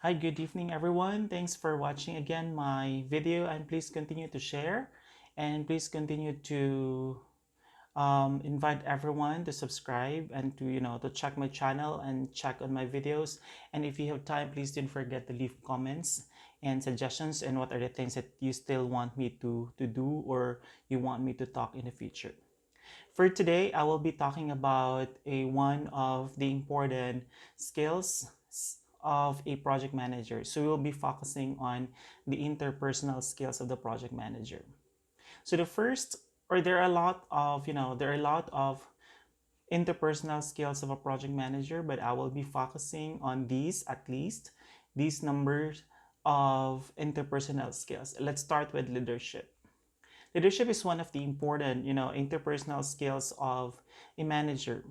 Hi, good evening everyone. Thanks for watching again my video, and please continue to share and please continue to invite everyone to subscribe and to check my channel and check on my videos. And if you have time, please don't forget to leave comments and suggestions and what are the things that you still want me to do or you want me to talk in the future. For today, I will be talking about one of the important skills of a project manager. So we will be focusing on the interpersonal skills of the project manager. So the first, or there are a lot of, there are a lot of interpersonal skills of a project manager, but I will be focusing on these, at least these numbers of interpersonal skills. Let's start with leadership. Leadership is one of the important, interpersonal skills of a manager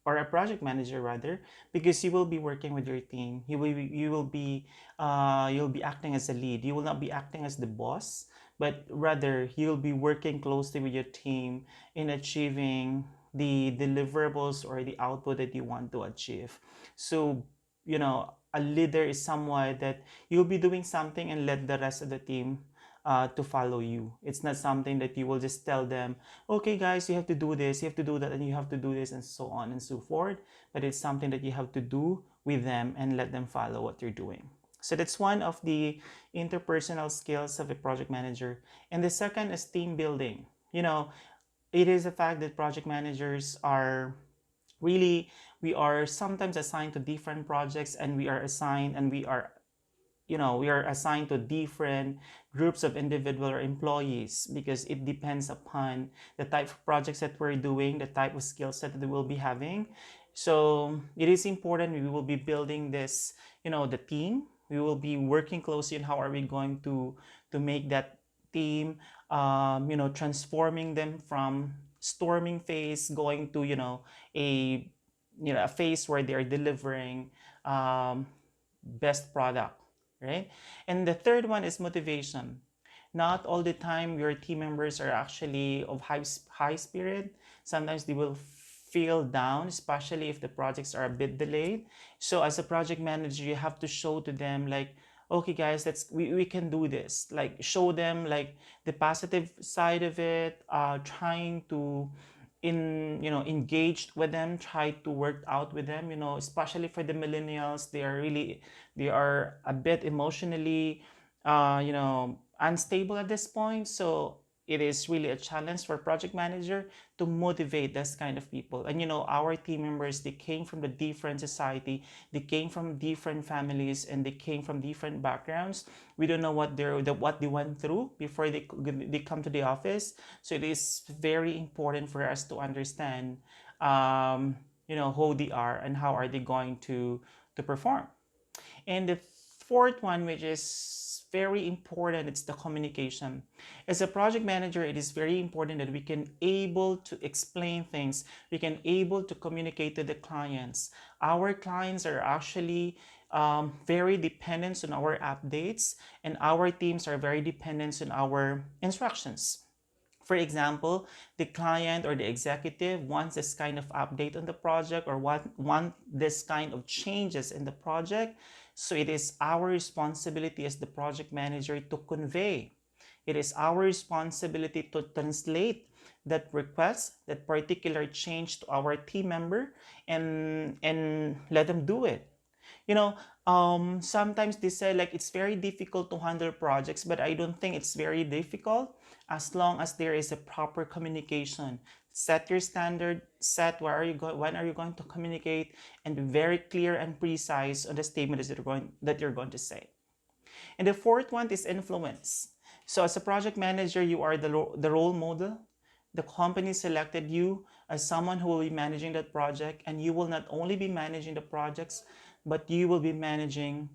or a project manager rather, because you will be working with your team. You'll be acting as a lead. You will not be acting as the boss, but rather you'll be working closely with your team in achieving the deliverables or the output that you want to achieve. So, a leader is someone that you'll be doing something and let the rest of the team to follow you. It's not something that you will just tell them, okay, guys, you have to do this, you have to do that, and you have to do this, and so on and so forth. But it's something that you have to do with them and let them follow what you're doing. So that's one of the interpersonal skills of a project manager. And the second is team building. It is a fact that project managers are really, we are sometimes assigned to different projects, and we are assigned to different groups of individual or employees, because it depends upon the type of projects that we're doing, the type of skill set that we will be having. So it is important we will be building this, the team. We will be working closely on how are we going to make that team, transforming them from storming phase going to, a phase where they are delivering best product, right? And the third one is motivation. Not all the time your team members are actually of high spirit. Sometimes they will feel down, especially if the projects are a bit delayed. So as a project manager, you have to show to them like, okay guys, we can do this. Like show them like the positive side of it, trying to engaged with them, try to work out with them, especially for the millennials. They are a bit emotionally unstable at this point. So it is really a challenge for project manager to motivate this kind of people. And our team members, they came from the different society, they came from different families, and they came from different backgrounds. We don't know what they went through before they come to the office. So it is very important for us to understand who they are and how are they going to perform. And the fourth one, which is very important, it's the communication. As a project manager, it is very important that we can able to explain things. We can able to communicate to the clients. Our clients are actually very dependent on our updates, and our teams are very dependent on our instructions. For example, the client or the executive wants this kind of update on the project or want this kind of changes in the project. So it is our responsibility as the project manager to convey. It is our responsibility to translate that request, that particular change to our team member, and let them do it. Sometimes they say like it's very difficult to handle projects, but I don't think it's very difficult as long as there is a proper communication. Set your standard, set when are you going to communicate, and be very clear and precise on the statement that you're going to say. And the fourth one is influence. So as a project manager, you are the role model. The company selected you as someone who will be managing that project, and you will not only be managing the projects, but you will be managing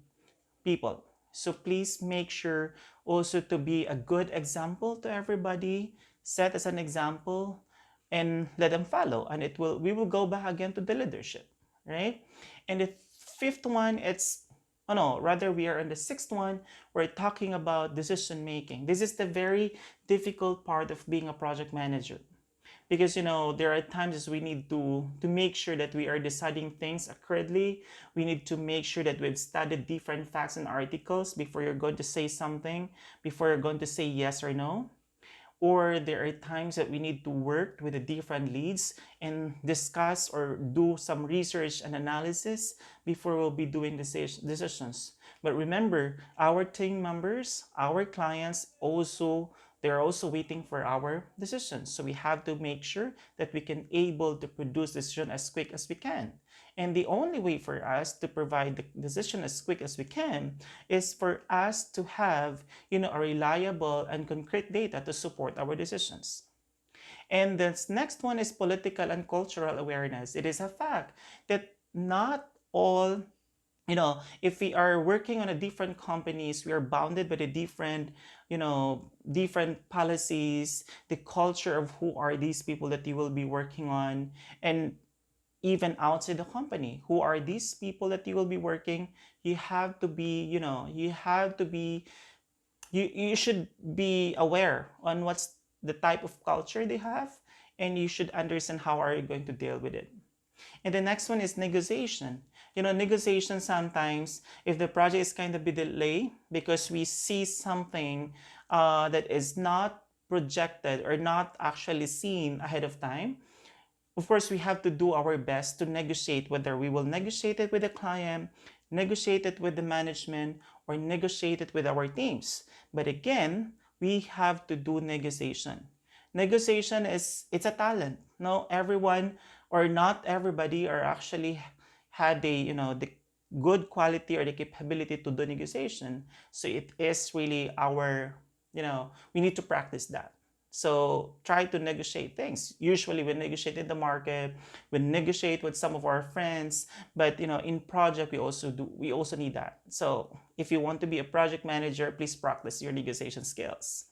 people. So please make sure also to be a good example to everybody, set as an example, and let them follow. And we will go back again to the leadership, right? And the fifth one, we are on the sixth one. We're talking about decision making. This is the very difficult part of being a project manager, because there are times we need to make sure that we are deciding things accurately. We need to make sure that we've studied different facts and articles before you're going to say something, before you're going to say yes or no. Or there are times that we need to work with the different leads and discuss or do some research and analysis before we'll be doing decisions. But remember, our team members, our clients also, they're also waiting for our decisions. So we have to make sure that we can able to produce decision as quick as we can. And the only way for us to provide the decision as quick as we can is for us to have a reliable and concrete data to support our decisions. And this next one is political and cultural awareness. It is a fact that not all, if we are working on a different companies, we are bounded by the different, different policies, the culture of who are these people that you will be working on, and even outside the company, who are these people that you will be working. You have to be, you have to be you should be aware on what's the type of culture they have, and you should understand how are you going to deal with it. And the next one is negotiation. Negotiation sometimes, if the project is kind of be delayed because we see something that is not projected or not actually seen ahead of time, of course, we have to do our best to negotiate, whether we will negotiate it with the client, negotiate it with the management, or negotiate it with our teams. But again, we have to do negotiation. Negotiation it's a talent. No, everyone or not everybody are actually had the good quality or the capability to do negotiation. So it is really our, we need to practice that. So try to negotiate things. Usually we negotiate in the market, we negotiate with some of our friends, but in project we also need that. So if you want to be a project manager, please practice your negotiation skills.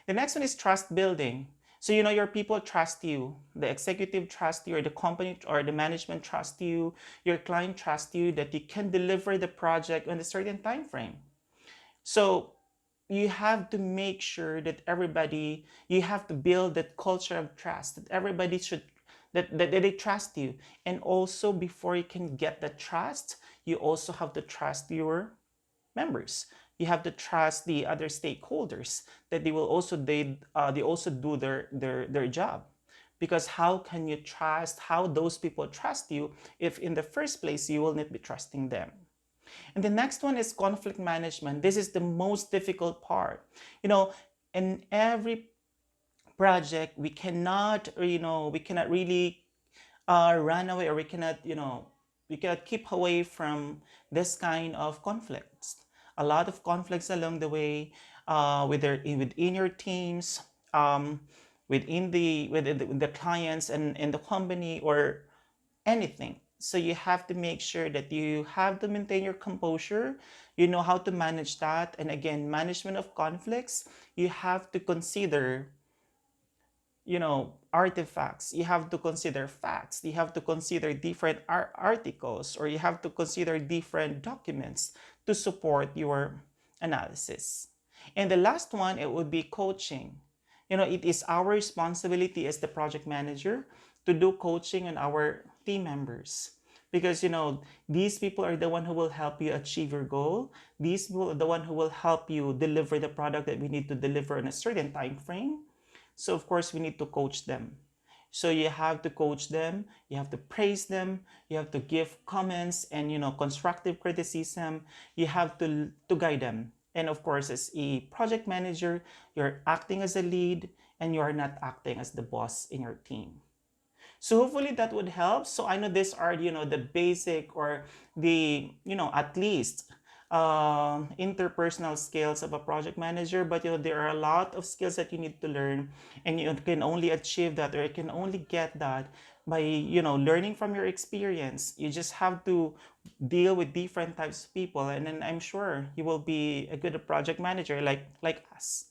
The next one is trust building. So your people trust you, the executive trust you, or the company or the management trust you, your client trust you that you can deliver the project in a certain time frame. So you have to make sure that you have to build that culture of trust, that everybody should, that they trust you. And also before you can get the trust, you also have to trust your members. You have to trust the other stakeholders that they also do their job. Because how can you trust, how those people trust you if in the first place you will not be trusting them? And the next one is conflict management. This is the most difficult part. In every project, we cannot really run away, or we cannot keep away from this kind of conflicts. A lot of conflicts along the way, within your teams, within the clients and in the company, or anything. So you have to make sure that you have to maintain your composure. You know how to manage that. And again, management of conflicts, you have to consider, artifacts. You have to consider facts. You have to consider different articles, or you have to consider different documents to support your analysis. And the last one, it would be coaching. It is our responsibility as the project manager to do coaching on our team members, because these people are the one who will help you achieve your goal. These people are the one who will help you deliver the product that we need to deliver in a certain time frame. So of course we need to coach them. So you have to coach them, you have to praise them, you have to give comments and constructive criticism. You have to guide them. And of course, as a project manager, you're acting as a lead and you are not acting as the boss in your team. So hopefully that would help. So I know these are, the basic, or the, at least interpersonal skills of a project manager. But there are a lot of skills that you need to learn, and you can only achieve that, or you can only get that by learning from your experience. You just have to deal with different types of people, and then I'm sure you will be a good project manager like us.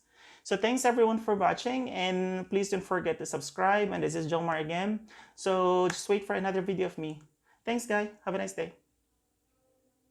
So thanks everyone for watching, and please don't forget to subscribe. And this is Jomar again. So just wait for another video of me. Thanks guys. Have a nice day.